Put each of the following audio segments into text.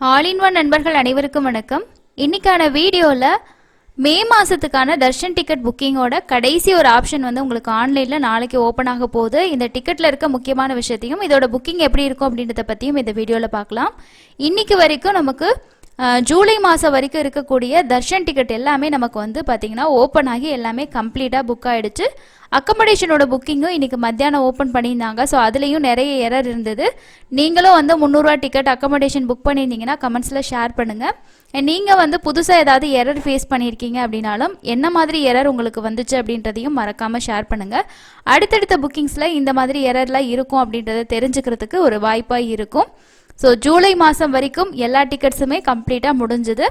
All in one நண்பர்கள் அனைவருக்கும் வணக்கம். இன்னைக்கான வீடியோவில் மே மாதத்துக்கான தர்ஷன் டிக்கெட் புக்கிங்கோட கடைசி ஒரு ஆப்ஷன் வந்து உங்களுக்கு ஆன்லைனில் நாளைக்கு ஓப்பன் ஆக போகுது. இந்த டிக்கெட்டில் இருக்க முக்கியமான விஷயத்தையும் இதோட புக்கிங் எப்படி இருக்கும் அப்படின்றத பற்றியும் இந்த வீடியோவில் பார்க்கலாம். இன்னைக்கு வரைக்கும் நமக்கு ஜூலை மாதம் வரைக்கும் இருக்கக்கூடிய தர்ஷன் டிக்கெட் எல்லாமே நமக்கு வந்து பார்த்திங்கன்னா ஓப்பன் ஆகி எல்லாமே கம்ப்ளீட்டாக புக் ஆகிடுச்சு. அக்கமடேஷனோட புக்கிங்கும் இன்றைக்கி மத்தியானம் ஓப்பன் பண்ணியிருந்தாங்க. ஸோ அதுலேயும் நிறைய எரர் இருந்தது. நீங்களும் வந்து 300 டிக்கெட் அக்கமடேஷன் புக் பண்ணியிருந்தீங்கன்னா கமெண்ட்ஸில் ஷேர் பண்ணுங்கள். நீங்கள் வந்து புதுசாக ஏதாவது எரர் ஃபேஸ் பண்ணியிருக்கீங்க அப்படின்னாலும் என்ன மாதிரி எரர் உங்களுக்கு வந்துச்சு அப்படின்றதையும் மறக்காமல் ஷேர் பண்ணுங்கள். அடுத்தடுத்த புக்கிங்ஸில் இந்த மாதிரி எரர்லாம் இருக்கும் அப்படின்றத தெரிஞ்சுக்கிறதுக்கு ஒரு வாய்ப்பாக இருக்கும். ஸோ ஜூலை மாதம் வரைக்கும் எல்லா டிக்கெட்ஸுமே கம்ப்ளீட்டாக முடிஞ்சுது.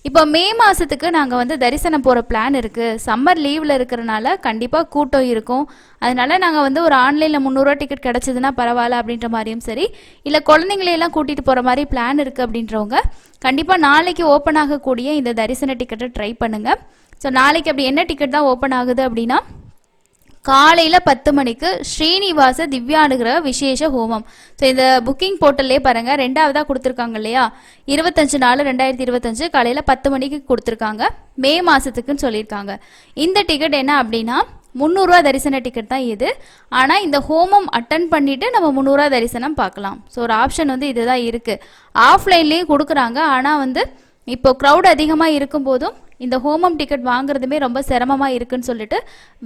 இப்போ மே மாதத்துக்கு நாங்கள் வந்து தரிசனம் போகிற பிளான் இருக்குது. சம்மர் லீவில் இருக்கிறனால கண்டிப்பாக கூட்டம் இருக்கும். அதனால நாங்கள் வந்து ஒரு ஆன்லைனில் 300 டிக்கெட் கிடச்சிதுன்னா பரவாயில்ல அப்படின்ற மாதிரியும் சரி, இல்லை குழந்தைங்களையெல்லாம் கூட்டிகிட்டு போகிற மாதிரி பிளான் இருக்குது அப்படின்றவங்க கண்டிப்பாக நாளைக்கு ஓப்பன் ஆகக்கூடிய இந்த தரிசன டிக்கெட்டை ட்ரை பண்ணுங்கள். ஸோ நாளைக்கு அப்படி என்ன டிக்கெட் தான் ஓப்பன் ஆகுது அப்படின்னா, காலையில் 10 மணிக்கு ஸ்ரீனிவாச திவ்யானுகிரக விசேஷ ஹோமம். ஸோ இந்த புக்கிங் போர்ட்டல்லே பாருங்கள், ரெண்டாவதாக கொடுத்துருக்காங்க இல்லையா, 25/4/2025 காலையில் 10 மணிக்கு கொடுத்துருக்காங்க. மே மாதத்துக்குன்னு சொல்லியிருக்காங்க. இந்த டிக்கெட் என்ன அப்படின்னா 300 தரிசன டிக்கெட் தான் இது. ஆனால் இந்த ஹோமம் அட்டன் பண்ணிவிட்டு நம்ம 300 தரிசனம் பார்க்கலாம். ஸோ ஒரு ஆப்ஷன் வந்து இதுதான் இருக்குது. ஆஃப்லைன்லேயும் கொடுக்குறாங்க. ஆனால் வந்து இப்போ க்ரௌட் அதிகமாக இருக்கும்போதும் இந்த ஹோமம் டிக்கெட் வாங்குறதுமே ரொம்ப சிரமமாக இருக்குன்னு சொல்லிட்டு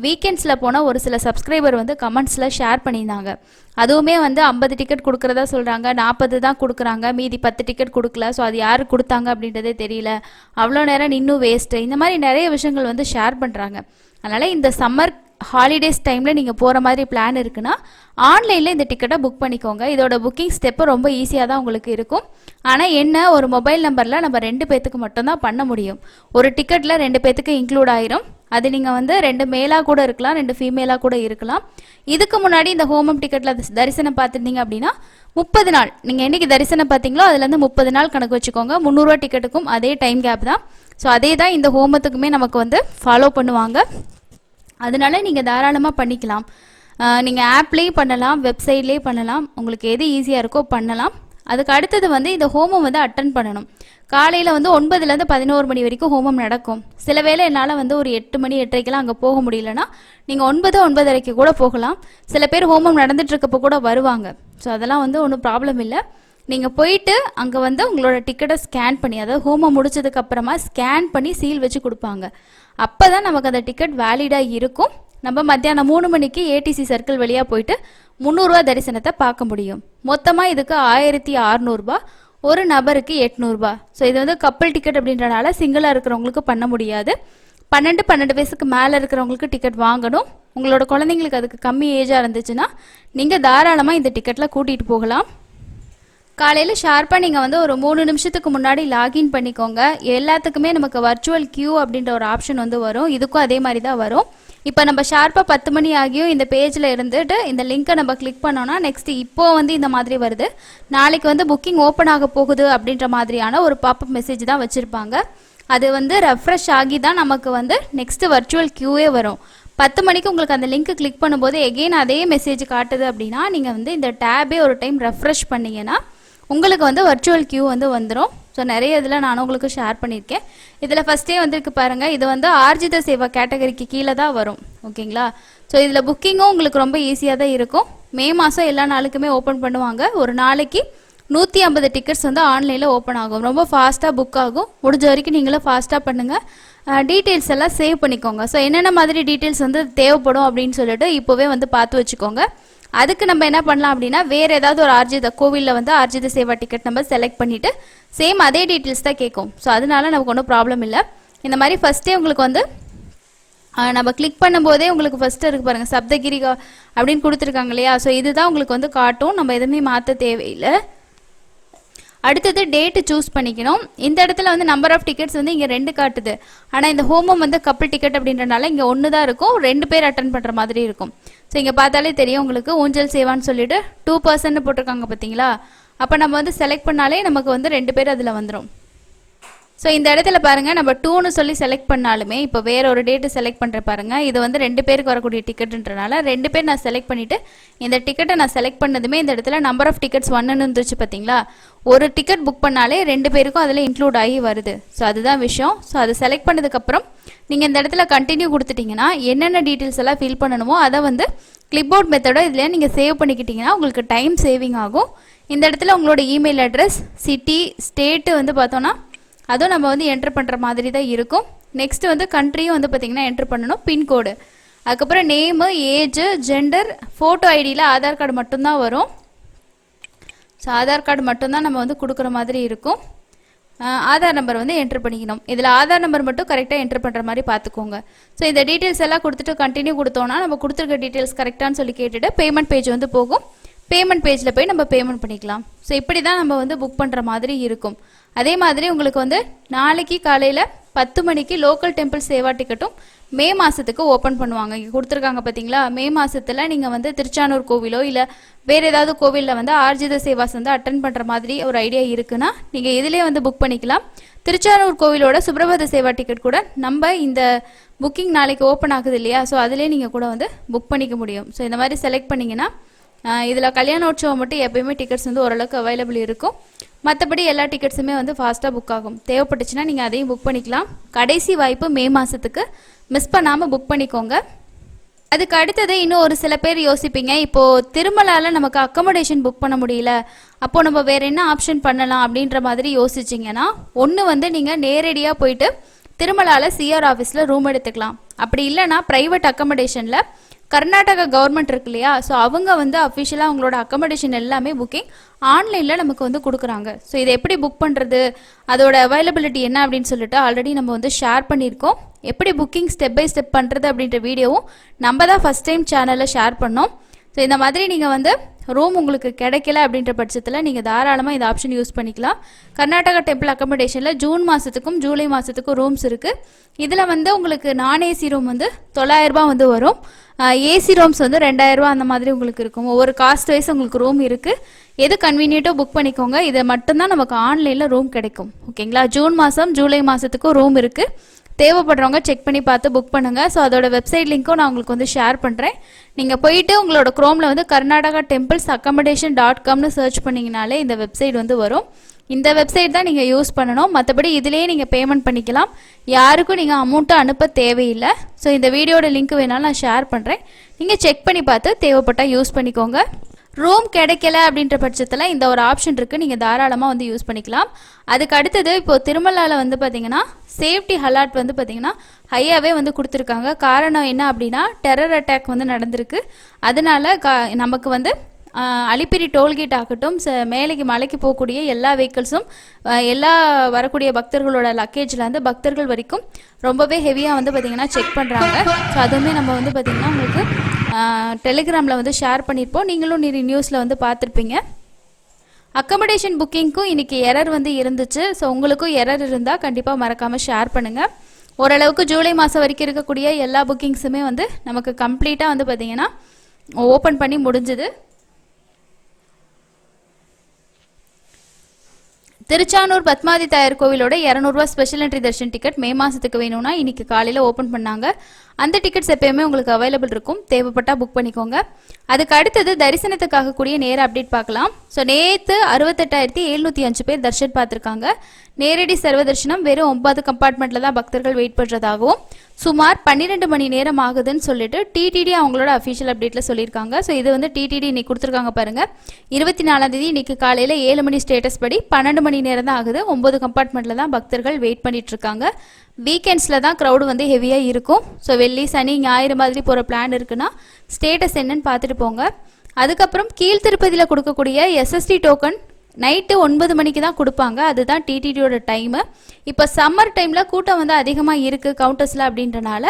வீக்கெண்ட்ஸில் போனால் ஒரு சில சப்ஸ்கிரைபர் வந்து கமெண்ட்ஸில் ஷேர் பண்ணியிருந்தாங்க. அதுவுமே வந்து 50 டிக்கெட் கொடுக்குறதா சொல்கிறாங்க, 40 தான் கொடுக்குறாங்க, மீதி 10 டிக்கெட் கொடுக்கல. ஸோ அது யார் கொடுத்தாங்க அப்படின்றதே தெரியல, அவ்வளோ நேரம் இன்னும் வேஸ்ட்டு, இந்த மாதிரி நிறைய விஷயங்கள் வந்து ஷேர் பண்ணுறாங்க. அதனால் இந்த சம்மர் ஹாலிடேஸ் டைமில் நீங்கள் போகிற மாதிரி பிளான் இருக்குன்னா ஆன்லைனில் இந்த டிக்கெட்டை புக் பண்ணிக்கோங்க. இதோட புக்கிங் ஸ்டெப்பு ரொம்ப ஈஸியாக தான் உங்களுக்கு இருக்கும். ஆனால் என்ன, ஒரு மொபைல் நம்பரில் நம்ம 2 பேர்த்துக்கு மட்டும்தான் பண்ண முடியும். ஒரு டிக்கெட்டில் 2 பேர்த்துக்கு இன்க்ளூட் ஆயிரும். அது நீங்கள் வந்து 2 மேலாக கூட இருக்கலாம், 2 ஃபீமேலாக கூட இருக்கலாம். இதுக்கு முன்னாடி இந்த ஹோமம் டிக்கெட்டில் தரிசனம் பார்த்துருந்தீங்க அப்படின்னா 30 நாள், நீங்கள் என்றைக்கு தரிசனம் பார்த்தீங்களோ அதுலேருந்து 30 நாள் கணக்கு வச்சுக்கோங்க. 300 டிக்கெட்டுக்கும் அதே டைம் கேப் தான். ஸோ அதே தான் இந்த ஹோமத்துக்குமே நமக்கு வந்து ஃபாலோ பண்ணுவாங்க. அதனால நீங்கள் தாராளமாக பண்ணிக்கலாம். நீங்கள் ஆப்லேயும் பண்ணலாம், வெப்சைட்லேயே பண்ணலாம், உங்களுக்கு எது ஈஸியாக இருக்கோ பண்ணலாம். அதுக்கு அடுத்தது வந்து இந்த ஹோமம் வந்து அட்டன் பண்ணணும். காலையில் வந்து 9லேருந்து 11 மணி வரைக்கும் ஹோமம் நடக்கும். சில வேளை என்னால் வந்து ஒரு 8 மணி 8:30க்கெலாம் அங்கே போக முடியலன்னா நீங்கள் 9, 9:30க்கு கூட போகலாம். சில பேர் ஹோமம் நடந்துட்டுருக்கப்போ கூட வருவாங்க. ஸோ அதெல்லாம் வந்து ஒன்றும் ப்ராப்ளம் இல்லை. நீங்கள் போயிட்டு அங்கே வந்து உங்களோட டிக்கெட்டை ஸ்கேன் பண்ணி, அதாவது ஹோமம் முடிச்சதுக்கப்புறமா ஸ்கேன் பண்ணி சீல் வச்சு கொடுப்பாங்க. அப்போ தான் நமக்கு அந்த டிக்கெட் வேலிடாக இருக்கும். நம்ம மத்தியானம் 3 மணிக்கு ஏடிசி சர்க்கிள் வழியாக போயிட்டு 300 தரிசனத்தை பார்க்க முடியும். மொத்தமாக இதுக்கு 1600 ஒரு நபருக்கு 800. ஸோ இது வந்து கப்பல் டிக்கெட் அப்படின்றனால சிங்கிளாக இருக்கிறவங்களுக்கு பண்ண முடியாது. 12 வயசுக்கு மேலே இருக்கிறவங்களுக்கு டிக்கெட் வாங்கணும். உங்களோட குழந்தைங்களுக்கு அதுக்கு கம்மி ஏஜாக இருந்துச்சுன்னா நீங்கள் தாராளமாக இந்த டிக்கெட்டில் கூட்டிகிட்டு போகலாம். காலையில் ஷார்ப்பாக நீங்கள் வந்து ஒரு 3 நிமிஷத்துக்கு முன்னாடி லாகின் பண்ணிக்கோங்க. எல்லாத்துக்குமே நமக்கு வர்ச்சுவல் கியூ அப்படின்ற ஒரு ஆப்ஷன் வந்து வரும். இதுக்கும் அதே மாதிரி தான் வரும். இப்போ நம்ம ஷார்ப்பாக 10 மணி ஆகியும் இந்த பேஜில் இருந்துட்டு இந்த லிங்க்கை நம்ம கிளிக் பண்ணோன்னா நெக்ஸ்ட்டு இப்போது வந்து இந்த மாதிரி வருது. நாளைக்கு வந்து புக்கிங் ஓப்பன் ஆக போகுது அப்படின்ற மாதிரியான ஒரு பாப்அப் மெசேஜ் தான் வச்சுருப்பாங்க. அது வந்து ரெஃப்ரெஷ் ஆகி தான் நமக்கு வந்து நெக்ஸ்ட்டு வர்ச்சுவல் கியூவே வரும். 10 மணிக்கு உங்களுக்கு அந்த லிங்க்கு கிளிக் பண்ணும்போது எகெயின் அதே மெசேஜ் காட்டுது அப்படின்னா நீங்கள் வந்து இந்த டேபே ஒரு டைம் ரெஃப்ரெஷ் பண்ணிங்கன்னா உங்களுக்கு வந்து வர்ச்சுவல் கியூ வந்து வந்துடும். ஸோ நிறைய இதில் நானும் உங்களுக்கு ஷேர் பண்ணியிருக்கேன். இதில் ஃபஸ்ட்டே வந்துருக்கு பாருங்கள், இது வந்து ஆர்ஜித சேவா கேட்டகரிக்கு கீழே தான் வரும். ஓகேங்களா? ஸோ இதில் புக்கிங்கும் உங்களுக்கு ரொம்ப ஈஸியாக தான் இருக்கும். மே மாதம் எல்லா நாளுக்குமே ஓப்பன் பண்ணுவாங்க. ஒரு நாளைக்கு 150 டிக்கெட்ஸ் வந்து ஆன்லைனில் ஓப்பன் ஆகும். ரொம்ப ஃபாஸ்ட்டாக புக் ஆகும். முடிஞ்ச வரைக்கும் நீங்களும் ஃபாஸ்ட்டாக பண்ணுங்கள். டீட்டெயில்ஸ் எல்லாம் சேவ் பண்ணிக்கோங்க. ஸோ என்னென்ன மாதிரி டீட்டெயில்ஸ் வந்து தேவைப்படும் அப்படின்னு சொல்லிட்டு இப்போவே வந்து பார்த்து வச்சுக்கோங்க. அதுக்கு நம்ம என்ன பண்ணலாம் அப்படின்னா, வேறு ஏதாவது ஒரு ஆர்ஜித கோவிலில் வந்து ஆர்ஜித சேவா டிக்கெட் நம்ம செலக்ட் பண்ணிவிட்டு சேம் அதே டீட்டெயில்ஸ் தான் கேட்கும். ஸோ அதனால நமக்கு ஒன்றும் ப்ராப்ளம் இல்லை. இந்த மாதிரி ஃபஸ்ட்டே உங்களுக்கு வந்து நம்ம கிளிக் பண்ணும்போதே உங்களுக்கு ஃபஸ்ட்டு இருக்குது பாருங்கள், சப்தகிரி அப்படின்னு கொடுத்துருக்காங்க இல்லையா. ஸோ இதுதான் உங்களுக்கு வந்து காட்டும். நம்ம எதுவுமே மாற்ற தேவையில்லை. அடுத்தது டேட்டு சூஸ் பண்ணிக்கணும். இந்த இடத்துல வந்து நம்பர் ஆஃப் டிக்கெட்ஸ் வந்து இங்கே 2 காட்டுது. ஆனால் இந்த ஹோமம் வந்து கப்பல் டிக்கெட் அப்படின்றனால இங்கே 1 தான் இருக்கும். 2 பேர் அட்டன் பண்ணுற மாதிரி இருக்கும். ஸோ இங்கே பார்த்தாலே தெரியும் உங்களுக்கு, ஊஞ்சல் சேவான்னு சொல்லிட்டு 2% போட்டிருக்காங்க பார்த்தீங்களா. அப்போ நம்ம வந்து செலக்ட் பண்ணாலே நமக்கு வந்து 2 பேர் அதில் வந்துடும். ஸோ இந்த இடத்துல பாருங்கள், நம்ம 2ன்னு சொல்லி செலக்ட் பண்ணாலுமே இப்போ வேற ஒரு டேட்டு செலக்ட் பண்ணுற பாருங்கள், இது வந்து 2 பேருக்கு வரக்கூடிய டிக்கெட்டுன்றனால 2 பேர் நான் செலக்ட் பண்ணிவிட்டு இந்த டிக்கெட்டை நான் செலக்ட் பண்ணதுமே இந்த இடத்துல நம்பர் ஆஃப் டிக்கெட்ஸ் 1ன்னு இருந்துச்சு பார்த்தீங்களா. ஒரு டிக்கெட் புக் பண்ணாலே 2 பேருக்கும் அதில் இன்க்ளூட் ஆகி வருது. ஸோ அதுதான் விஷயம். ஸோ அதை செலக்ட் பண்ணதுக்கப்புறம் நீங்கள் இந்த இடத்துல கண்டினியூ கொடுத்துட்டிங்கன்னா என்னென்ன டீட்டெயில்ஸ் எல்லாம் ஃபில் பண்ணணுமோ அதை வந்து கிளிப்போர்ட் மெத்தடோ இதில் நீங்கள் சேவ் பண்ணிக்கிட்டிங்கன்னா உங்களுக்கு டைம் சேவிங் ஆகும். இந்த இடத்துல உங்களோட இமெயில் அட்ரஸ், சிட்டி, ஸ்டேட்டு வந்து பார்த்தோன்னா அதுவும் நம்ம வந்து என்ட்ரு பண்ணுற மாதிரி தான் இருக்கும். நெக்ஸ்ட்டு வந்து கண்ட்ரியும் வந்து பார்த்திங்கன்னா என்ட்ரு பண்ணணும், பின்கோடு, அதுக்கப்புறம் நேமு, ஏஜு, ஜெண்டர், ஃபோட்டோ ஐடியில் ஆதார் கார்டு மட்டும்தான் வரும். ஸோ ஆதார் கார்டு மட்டும்தான் நம்ம வந்து கொடுக்குற மாதிரி இருக்கும். ஆதார் நம்பர் வந்து என்ட்ரு பண்ணிக்கணும். இதில் ஆதார் நம்பர் மட்டும் கரெக்டாக என்ட்ரு பண்ணுற மாதிரி பார்த்துக்கோங்க. ஸோ இந்த டீட்டெயில்ஸ் எல்லாம் கொடுத்துட்டு கண்டினியூ கொடுத்தோன்னா நம்ம கொடுத்துருக்க டீட்டெயில்ஸ் கரெக்டானு சொல்லி கேட்டுட்டு பேமெண்ட் பேஜ் வந்து போகும். பேமெண்ட் பேஜில் போய் நம்ம பேமெண்ட் பண்ணிக்கலாம். ஸோ இப்படி தான் நம்ம வந்து புக் பண்ணுற மாதிரி இருக்கும். அதே மாதிரி உங்களுக்கு வந்து நாளைக்கு காலையில் 10 மணிக்கு லோக்கல் டெம்பிள் சேவா டிக்கெட்டும் மே மாதத்துக்கு ஓப்பன் பண்ணுவாங்க. இங்கே கொடுத்துருக்காங்க பார்த்தீங்களா. மே மாதத்தில் நீங்கள் வந்து திருச்சானூர் கோவிலோ இல்லை வேறு ஏதாவது கோவிலில் வந்து ஆர்ஜித சேவாஸ் வந்து அட்டன் பண்ணுற மாதிரி ஒரு ஐடியா இருக்குன்னா நீங்கள் இதிலே வந்து புக் பண்ணிக்கலாம். திருச்சானூர் கோவிலோட சுப்ரபாத சேவா டிக்கெட் கூட நம்ம இந்த புக்கிங் நாளைக்கு ஓப்பன் ஆகுது இல்லையா, ஸோ அதிலே நீங்கள் கூட வந்து புக் பண்ணிக்க முடியும். ஸோ இந்த மாதிரி செலக்ட் பண்ணிங்கன்னா இதில் கல்யாணோற்சவம் மட்டும் எப்பயுமே டிக்கெட்ஸ் வந்து ஓரளவுக்கு அவைலபிள் இருக்கும். மற்றபடி எல்லா டிக்கெட்ஸுமே வந்து ஃபாஸ்ட்டாக புக் ஆகும். தேவைப்பட்டுச்சுன்னா நீங்கள் அதையும் புக் பண்ணிக்கலாம். கடைசி வாய்ப்பு மே மாதத்துக்கு, மிஸ் பண்ணாமல் புக் பண்ணிக்கோங்க. அதுக்கு அடுத்தது இன்னும் ஒரு சில பேர் யோசிப்பீங்க, இப்போது திருமலாவில் நமக்கு அக்கமடேஷன் புக் பண்ண முடியல, அப்போது நம்ம வேறு என்ன ஆப்ஷன் பண்ணலாம் அப்படின்ற மாதிரி யோசிச்சிங்கன்னா, ஒன்று வந்து நீங்கள் நேரடியாக போயிட்டு திருமலாவில் சிஆர் ஆஃபீஸில் ரூம் எடுத்துக்கலாம். அப்படி இல்லைனா ப்ரைவேட் அக்கமடேஷனில் கர்நாடகா கவர்மெண்ட் இருக்கு இல்லையா, ஸோ அவங்க வந்து அஃபிஷியலாக அவங்களோட அக்கமடேஷன் எல்லாமே புக்கிங் ஆன்லைனில் நமக்கு வந்து கொடுக்குறாங்க. ஸோ இதை எப்படி புக் பண்ணுறது, அதோட அவைலபிலிட்டி என்ன அப்படின்னு சொல்லிட்டு ஆல்ரெடி நம்ம வந்து ஷேர் பண்ணியிருக்கோம். எப்படி புக்கிங் ஸ்டெப் பை ஸ்டெப் பண்ணுறது அப்படின்ற வீடியோவும் நம்ம தான் ஃபஸ்ட் டைம் சேனலில் ஷேர் பண்ணோம். ஸோ இந்த மாதிரி நீங்கள் வந்து ரூம் உங்களுக்கு கிடைக்கல அப்படின்ற பட்சத்தில் நீங்கள் தாராளமாக இந்த ஆப்ஷன் யூஸ் பண்ணிக்கலாம். கர்நாடகா டெம்பிள் அக்கமடேஷனில் ஜூன் மாதத்துக்கும் ஜூலை மாதத்துக்கும் ரூம்ஸ் இருக்குது. இதில் வந்து உங்களுக்கு நான் ஏசி ரூம் வந்து 900 ரூபா வந்து வரும். ஏசி ரூம்ஸ் வந்து 2000 ரூபா அந்த மாதிரி உங்களுக்கு இருக்கும். ஒவ்வொரு காஸ்ட் வைஸ் உங்களுக்கு ரூம் இருக்குது. எது கன்வீனியன்ட்டோ புக் பண்ணிக்கோங்க. இதை மட்டும்தான் நமக்கு ஆன்லைனில் ரூம் கிடைக்கும். ஓகேங்களா. ஜூன் மாதம் ஜூலை மாதத்துக்கும் ரூம் இருக்குது. தேவைப்படுறவங்க செக் பண்ணி பார்த்து புக் பண்ணுங்கள். ஸோ அதோட வெப்சைட் லிங்க்கும் நான் உங்களுக்கு வந்து ஷேர் பண்ணுறேன். நீங்கள் போயிட்டு உங்களோட க்ரோமில் வந்து கர்நாடகா டெம்பிள்ஸ் accommodation.comனு சர்ச் பண்ணிங்கனாலே இந்த வெப்சைட் வந்து வரும். இந்த வெப்சைட் தான் நீங்கள் யூஸ் பண்ணணும். மற்றபடி இதிலேயே நீங்கள் பேமெண்ட் பண்ணிக்கலாம். யாருக்கும் நீங்கள் அமௌண்ட்டை அனுப்ப தேவையில்லை. ஸோ இந்த வீடியோட லிங்க் வேணாலும் நான் ஷேர் பண்ணுறேன். நீங்கள் செக் பண்ணி பார்த்து தேவைப்பட்டால் யூஸ் பண்ணிக்கோங்க. ரூம் கிடைக்கல அப்படின்ற பட்சத்தில் இந்த ஒரு ஆப்ஷன் இருக்குது, நீங்கள் தாராளமாக வந்து யூஸ் பண்ணிக்கலாம். அதுக்கு அடுத்தது இப்போது திருமலாவில் வந்து பார்த்திங்கன்னா சேஃப்டி அலர்ட் வந்து பார்த்திங்கன்னா ஹையாகவே வந்து கொடுத்துருக்காங்க. காரணம் என்ன அப்படின்னா டெரர் அட்டாக் வந்து நடந்திருக்கு. அதனால நமக்கு வந்து அலிப்பிரி டோல்கேட் ஆகட்டும், மேலைக்கு மலைக்கு போகக்கூடிய எல்லா வெஹிக்கிள்ஸும் எல்லா வரக்கூடிய பக்தர்களோட லக்கேஜில் வந்து பக்தர்கள் வரைக்கும் ரொம்பவே ஹெவியாக வந்து பார்த்திங்கன்னா செக் பண்ணுறாங்க. ஸோ அதுவுமே நம்ம வந்து பார்த்திங்கன்னா உங்களுக்கு டெலிகிராமில் வந்து ஷேர் பண்ணியிருப்போம். நீங்களும் நியூஸில் வந்து பார்த்துருப்பீங்க. அக்கமடேஷன் புக்கிங்க்கும் இன்றைக்கி எரர் வந்து இருந்துச்சு. ஸோ உங்களுக்கும் எரர் இருந்தால் கண்டிப்பாக மறக்காமல் ஷேர் பண்ணுங்கள். ஓரளவுக்கு ஜூலை மாதம் வரைக்கும் இருக்கக்கூடிய எல்லா புக்கிங்ஸுமே வந்து நமக்கு கம்ப்ளீட்டாக வந்து பார்த்திங்கன்னா ஓப்பன் பண்ணி முடிஞ்சுது. திருச்சானூர் பத்மாதி தாயார் கோவிலோட 200 ரூபா ஸ்பெஷல் என்ட்ரி தர்ஷன் டிக்கெட் மே மாதத்துக்கு வேணும்னா இன்றைக்கி காலையில் ஓப்பன் பண்ணாங்க. அந்த டிக்கெட்ஸ் எப்பயுமே உங்களுக்கு அவைலபிள் இருக்கும். தேவைப்பட்டால் புக் பண்ணிக்கோங்க. அதுக்கு அடுத்தது தரிசனத்துக்காக கூடிய நேர அப்டேட் பார்க்கலாம். ஸோ நேற்று 68,705 பேர் தர்ஷன் பார்த்துருக்காங்க. நேரடி சர்வ தரிசனம் வெறும் 9 கம்பார்ட்மெண்ட்டில் தான் பக்தர்கள் வெயிட் பண்ணுறதாகவும் சுமார் 12 மணி நேரம் ஆகுதுன்னு சொல்லிட்டு டிடிடி அவங்களோட அஃபிஷியல் அப்டேட்டில் சொல்லியிருக்காங்க. ஸோ இது வந்து டிடிடி இன்னைக்கு கொடுத்துருக்காங்க பாருங்கள். 24ஆம் தேதி இன்னைக்கு காலையில் 7 மணி ஸ்டேட்டஸ் படி 12 மணி நேரம் தான் ஆகுது. 9 கம்பார்ட்மெண்ட்டில் தான் பக்தர்கள் வெயிட் பண்ணிட்டு இருக்காங்க. வீக்கெண்ட்ஸில் தான் க்ரௌடு வந்து ஹெவியாக இருக்கும். ஸோ வெள்ளி சனி ஞாயிறு மாதிரி போகிற பிளான் இருக்குன்னா ஸ்டேட்டஸ் என்னன்னு பார்த்துட்டு போங்க. அதுக்கப்புறம் கீழ்த்திருப்பதியில் கொடுக்கக்கூடிய எஸ்எஸ்டி டோக்கன் நைட்டு 9 மணிக்கு தான் கொடுப்பாங்க. அதுதான் டிடிடியோட டைமு. இப்போ சம்மர் டைமில் கூட்டம் வந்து அதிகமாக இருக்குது கவுண்டர்ஸில் அப்படின்றனால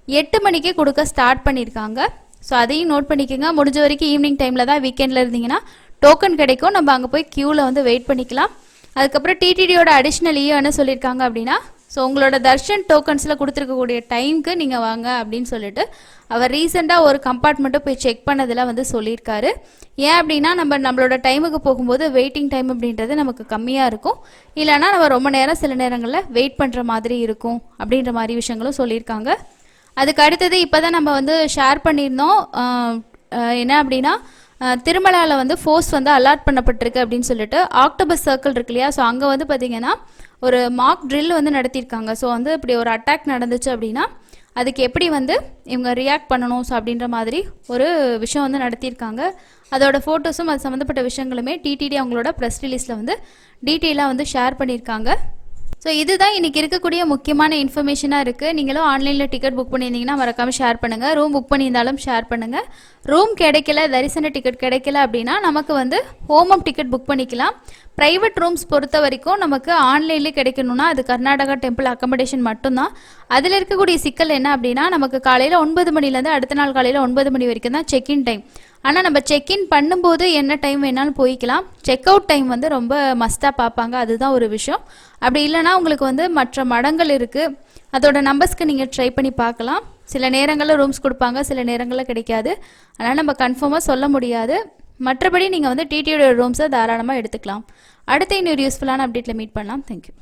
8 மணிக்கே கொடுக்க ஸ்டார்ட் பண்ணியிருக்காங்க. ஸோ அதையும் நோட் பண்ணிக்கோங்க. முடிஞ்ச வரைக்கும் ஈவினிங் டைமில் தான் வீக்கெண்டில் இருந்தீங்கன்னா டோக்கன் கிடைக்கும். நம்ம அங்கே போய் க்யூவில் வந்து வெயிட் பண்ணிக்கலாம். அதுக்கப்புறம் டிடிடியோட அடிஷ்னல் என்ன சொல்லியிருக்காங்க அப்படின்னா ஸோ உங்களோட தர்ஷன் டோக்கன்ஸில் கொடுத்துருக்கக்கூடிய டைமுக்கு நீங்கள் வாங்க அப்படின்னு சொல்லிட்டு அவர் ரீசெண்டாக ஒரு கம்பார்ட்மெண்ட்டை போய் செக் பண்ணதில் வந்து சொல்லியிருக்காரு. ஏன் அப்படின்னா நம்மளோட டைமுக்கு போகும்போது வெயிட்டிங் டைம் அப்படின்றது நமக்கு கம்மியாக இருக்கும், இல்லைனா நம்ம ரொம்ப நேரம் சில நேரங்களில் வெயிட் பண்ணுற மாதிரி இருக்கும் அப்படின்ற மாதிரி விஷயங்களும் சொல்லியிருக்காங்க. அதுக்கு அடுத்தது இப்போ தான் நம்ம வந்து ஷேர் பண்ணியிருந்தோம் என்ன அப்படின்னா திருமலாவில் வந்து ஃபோர்ஸ் வந்து அலாட் பண்ணப்பட்டிருக்கு அப்படின்னு சொல்லிட்டு ஆக்டோபஸ் சர்க்கிள் இருக்கு இல்லையா, ஸோ அங்கே வந்து பார்த்திங்கன்னா ஒரு மார்க் ட்ரில் வந்து நடத்தியிருக்காங்க. ஸோ வந்து இப்படி ஒரு அட்டாக் நடந்துச்சு அப்படின்னா அதுக்கு எப்படி வந்து இவங்க ரியாக்ட் பண்ணணும் ஸோ அப்படின்ற மாதிரி ஒரு விஷயம் வந்து நடத்தியிருக்காங்க. அதோட ஃபோட்டோஸும் அது சம்மந்தப்பட்ட விஷயங்களுமே டிடிடி அவங்களோட ப்ரெஸ் ரிலீஸில் வந்து டீட்டெயிலாக வந்து ஷேர் பண்ணியிருக்காங்க. ஸோ இதுதான் இன்றைக்கி இருக்கக்கூடிய முக்கியமான இன்ஃபர்மேஷனாக இருக்குது. நீங்களும் ஆன்லைனில் டிக்கெட் புக் பண்ணியிருந்தீங்கன்னா மறக்காமல் ஷேர் பண்ணுங்கள். ரூம் புக் பண்ணியிருந்தாலும் ஷேர் பண்ணுங்கள். ரூம் கிடைக்கல, தரிசன டிக்கெட் கிடைக்கல அப்படின்னா நமக்கு வந்து ஹோமம் டிக்கெட் புக் பண்ணிக்கலாம். ப்ரைவேட் ரூம்ஸ் பொறுத்த வரைக்கும் நமக்கு ஆன்லைன்லேயே கிடைக்கணும்னா அது கர்நாடகா டெம்பிள் அக்கமடேஷன் மட்டும்தான். அதில் இருக்கக்கூடிய சிக்கல் என்ன அப்படின்னா நமக்கு காலையில் 9 மணிலேருந்து அடுத்த நாள் காலையில் 9 மணி வரைக்கும் தான் செக்இன் டைம். ஆனால் நம்ம செக்இன் பண்ணும்போது என்ன டைம் வேணாலும் போய்க்கலாம். செக் அவுட் டைம் வந்து ரொம்ப மஸ்ட்டாக பார்ப்பாங்க, அதுதான் ஒரு விஷயம். அப்படி இல்லைனா உங்களுக்கு வந்து மற்ற மடங்கள் இருக்குது, அதோட நம்பர்ஸ்க்கு நீங்கள் ட்ரை பண்ணி பார்க்கலாம். சில நேரங்களில் ரூம்ஸ் கொடுப்பாங்க, சில நேரங்களில் கிடைக்காது. அதனால் நம்ம கன்ஃபார்மாக சொல்ல முடியாது. மற்றபடி நீங்கள் வந்து டிடியோட ரூம்ஸை தாராளமாக எடுத்துக்கலாம். அடுத்த இன்னொரு யூஸ்ஃபுல்லான அப்டேட்டில் மீட் பண்ணலாம். தேங்க்யூ.